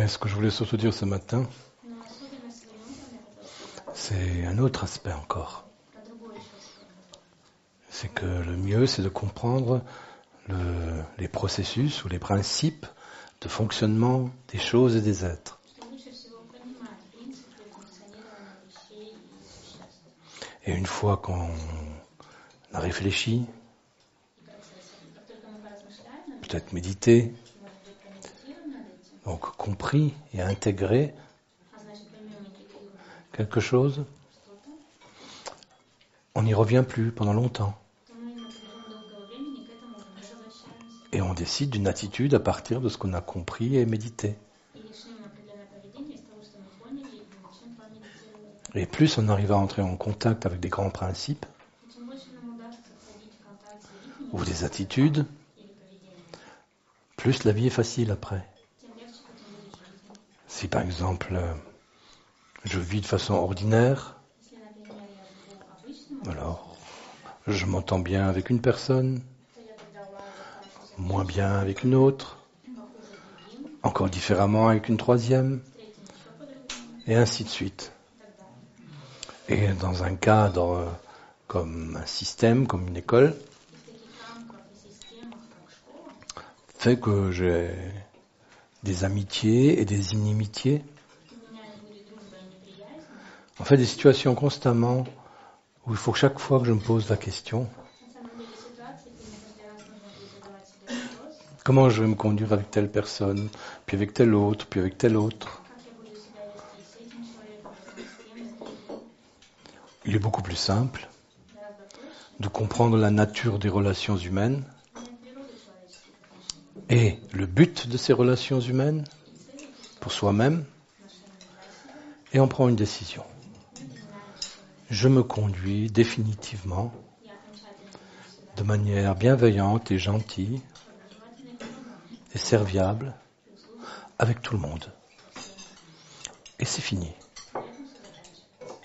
Mais ce que je voulais surtout dire ce matin, c'est un autre aspect encore. C'est que le mieux, c'est de comprendre les processus ou les principes de fonctionnement des choses et des êtres. Et une fois qu'on a réfléchi, peut-être médité, donc compris et intégré quelque chose, on n'y revient plus pendant longtemps. Et on décide d'une attitude à partir de ce qu'on a compris et médité. Et plus on arrive à entrer en contact avec des grands principes, ou des attitudes, plus la vie est facile après. Si par exemple, je vis de façon ordinaire, alors je m'entends bien avec une personne, moins bien avec une autre, encore différemment avec une troisième, et ainsi de suite. Et dans un cadre comme un système, comme une école, fait que j'ai des amitiés et des inimitiés. En fait, des situations constamment où il faut chaque fois que je me pose la question, comment je vais me conduire avec telle personne, puis avec telle autre, puis avec telle autre. Il est beaucoup plus simple de comprendre la nature des relations humaines et le but de ces relations humaines pour soi-même, et on prend une décision. Je me conduis définitivement de manière bienveillante et gentille et serviable avec tout le monde. Et c'est fini.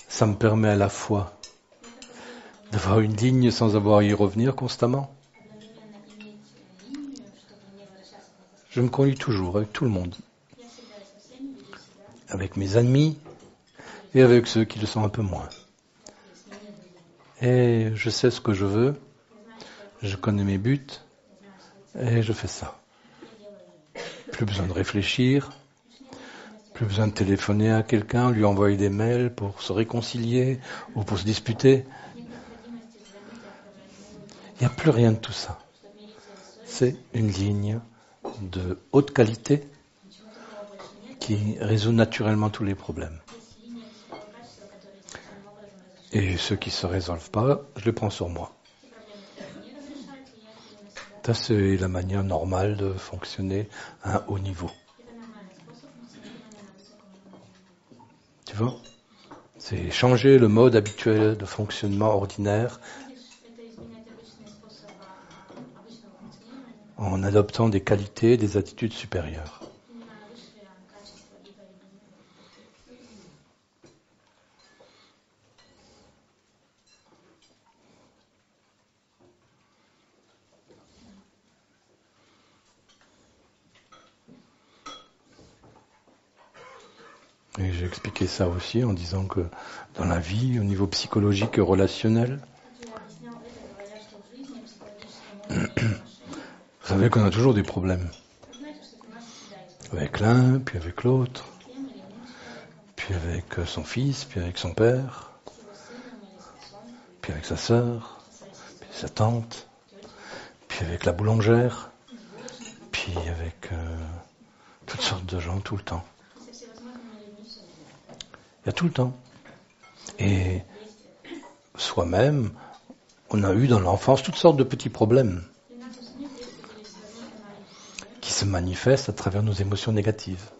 Ça me permet à la fois d'avoir une ligne sans avoir à y revenir constamment. Je me conduis toujours avec tout le monde. Avec mes amis et avec ceux qui le sont un peu moins. Et je sais ce que je veux, je connais mes buts et je fais ça. Plus besoin de réfléchir, plus besoin de téléphoner à quelqu'un, lui envoyer des mails pour se réconcilier ou pour se disputer. Il n'y a plus rien de tout ça. C'est une ligne de haute qualité qui résout naturellement tous les problèmes. Et ceux qui ne se résolvent pas, je les prends sur moi. Ça, c'est la manière normale de fonctionner à un haut niveau. Tu vois ? C'est changer le mode habituel de fonctionnement ordinaire en adoptant des qualités, des attitudes supérieures. Et j'ai expliqué ça aussi en disant que dans la vie, au niveau psychologique et relationnel, vous savez qu'on a toujours des problèmes. Avec l'un, puis avec l'autre, puis avec son fils, puis avec son père, puis avec sa sœur, puis sa tante, puis avec la boulangère, puis avec toutes sortes de gens tout le temps. Il y a tout le temps. Et soi-même, on a eu dans l'enfance toutes sortes de petits problèmes qui se manifestent à travers nos émotions négatives.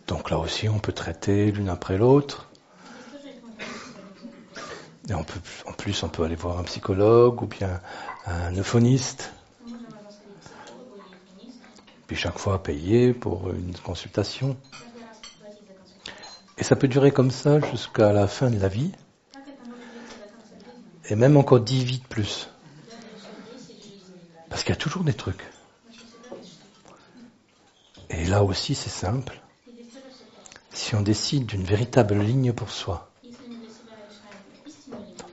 Donc là aussi, on peut traiter l'une après l'autre. Et en plus, on peut aller voir un psychologue ou bien un euphoniste. Puis chaque fois payer pour une consultation. Et ça peut durer comme ça jusqu'à la fin de la vie. Et même encore 10 vies de plus. Parce qu'il y a toujours des trucs. Et là aussi, c'est simple. Si on décide d'une véritable ligne pour soi,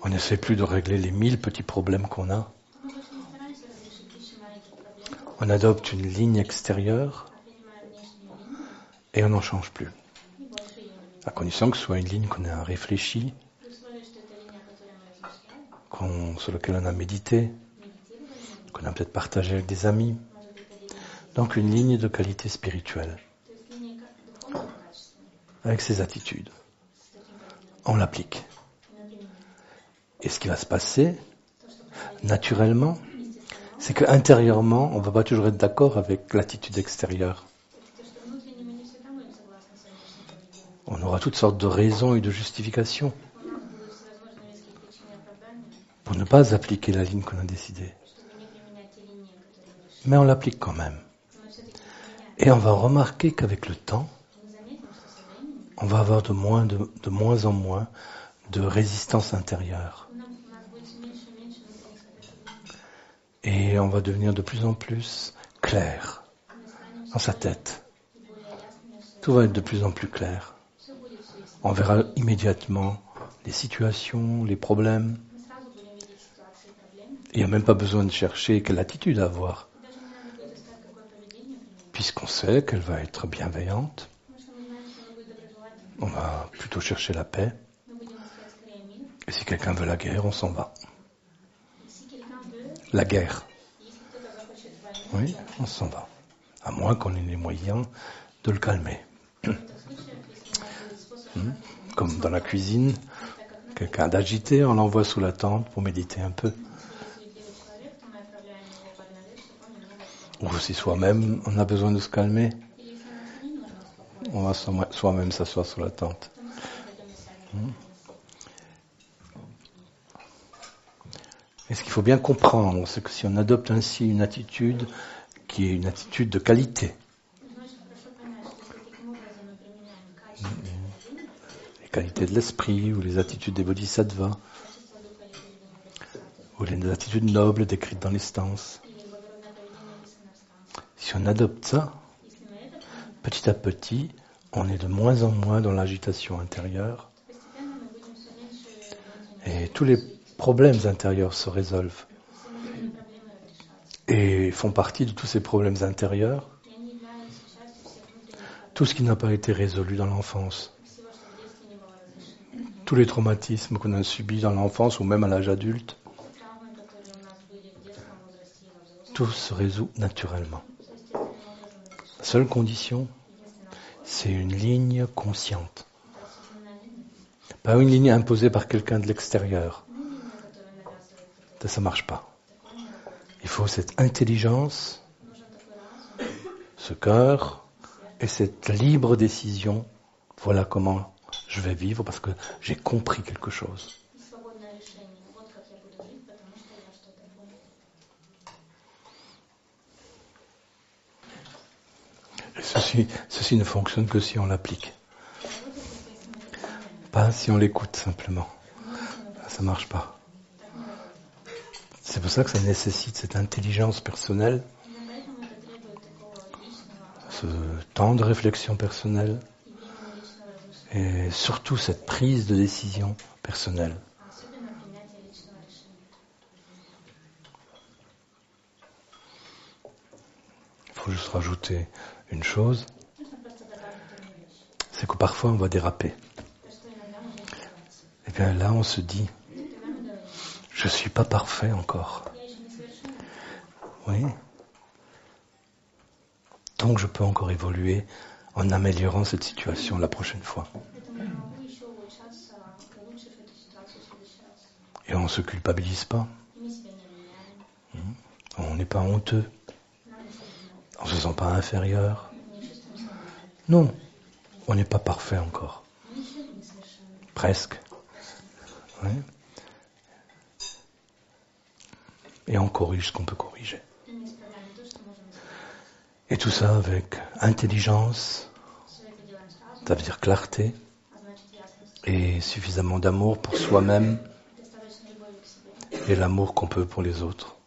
on n'essaie plus de régler les 1000 petits problèmes qu'on a. On adopte une ligne extérieure et on n'en change plus. À condition que ce soit une ligne qu'on a réfléchie, sur laquelle on a médité, qu'on a peut-être partagé avec des amis. Donc une ligne de qualité spirituelle, avec ses attitudes. On l'applique. Et ce qui va se passer, naturellement, c'est qu'intérieurement, on ne va pas toujours être d'accord avec l'attitude extérieure. On aura toutes sortes de raisons et de justifications pour ne pas appliquer la ligne qu'on a décidée. Mais on l'applique quand même. Et on va remarquer qu'avec le temps, on va avoir de moins en moins de résistance intérieure. Et on va devenir de plus en plus clair dans sa tête. Tout va être de plus en plus clair. On verra immédiatement les situations, les problèmes. Il n'y a même pas besoin de chercher quelle attitude avoir. Puisqu'on sait qu'elle va être bienveillante, on va plutôt chercher la paix. Et si quelqu'un veut la guerre, on s'en va. La guerre. Oui, on s'en va. À moins qu'on ait les moyens de le calmer. Comme dans la cuisine, quelqu'un d'agité, on l'envoie sous la tente pour méditer un peu. Ou si soi-même, on a besoin de se calmer, on va soi-même s'asseoir sous la tente. Et ce qu'il faut bien comprendre, c'est que si on adopte ainsi une attitude qui est une attitude de qualité, les qualités de l'esprit ou les attitudes des bodhisattvas, ou les attitudes nobles décrites dans les stances, si on adopte ça, petit à petit, on est de moins en moins dans l'agitation intérieure et tous les problèmes intérieurs se résolvent et font partie de tous ces problèmes intérieurs, tout ce qui n'a pas été résolu dans l'enfance, tous les traumatismes qu'on a subis dans l'enfance ou même à l'âge adulte, tout se résout naturellement. La seule condition, c'est une ligne consciente. Pas une ligne imposée par quelqu'un de l'extérieur. Ça ne marche pas. Il faut cette intelligence, ce cœur et cette libre décision. Voilà comment je vais vivre parce que j'ai compris quelque chose. Et ceci ne fonctionne que si on l'applique. Pas si on l'écoute simplement. Ça ne marche pas. C'est pour ça que ça nécessite cette intelligence personnelle, ce temps de réflexion personnelle et surtout cette prise de décision personnelle. Il faut juste rajouter une chose, c'est que parfois on va déraper. Et bien là on se dit, je ne suis pas parfait encore. Oui. Donc je peux encore évoluer en améliorant cette situation la prochaine fois. Et on ne se culpabilise pas. On n'est pas honteux. On ne se sent pas inférieur. Non, on n'est pas parfait encore. Presque. Oui. Et on corrige ce qu'on peut corriger. Et tout ça avec intelligence, ça veut dire clarté, et suffisamment d'amour pour soi-même et l'amour qu'on peut pour les autres.